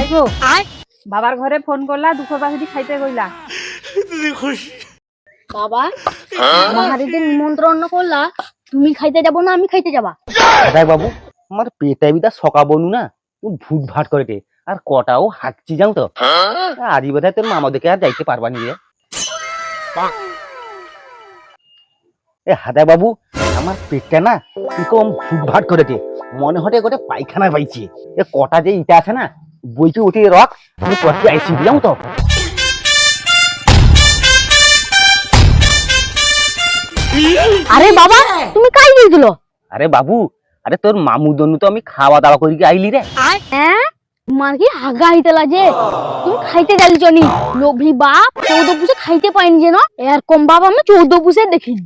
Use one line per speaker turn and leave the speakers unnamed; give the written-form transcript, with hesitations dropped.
I go বাবার ঘরে phone করলা দুপুর বাসি খাইতে কইলা
বাবা মহারিতে নিমন্ত্রণ করলা, তুমি খাইতে যাবো না আমি খাইতে যাবা?
দেখ বাবু, আমার পেটে বিদা সকা বনু না, ভুট ভাট করে দে আর কটাও হাঁকছি যাও তো। আজ বোধ হয় তোর মামা দেখে আর যাইতে পারবা নি রে। এ হাদা বাবু, আমার পেটটা না কিরকম ভুট ভাট করে দে, মনে হতে গোটে পায়খানা পাইছি। এ কটা যে ইটা আছে না, বইকে উঠে রক আমি পড়তে আইছি যাও তো।
আরে বাবা তুমি কাই গিয়েছিল?
আরে বাবু, আরে তোর মামু দনু তো আমি খাওয়া দাওয়া করি আইলি রে।
হ্যাঁ তোমার কি হাগা হইতেলা যে তুমি খাইতে যাইছ নি? লোভী বাপ 14 পুষে খাইতে পাইনি যেন, এরকম বাপ আমি 14 পুষে দেখিনি।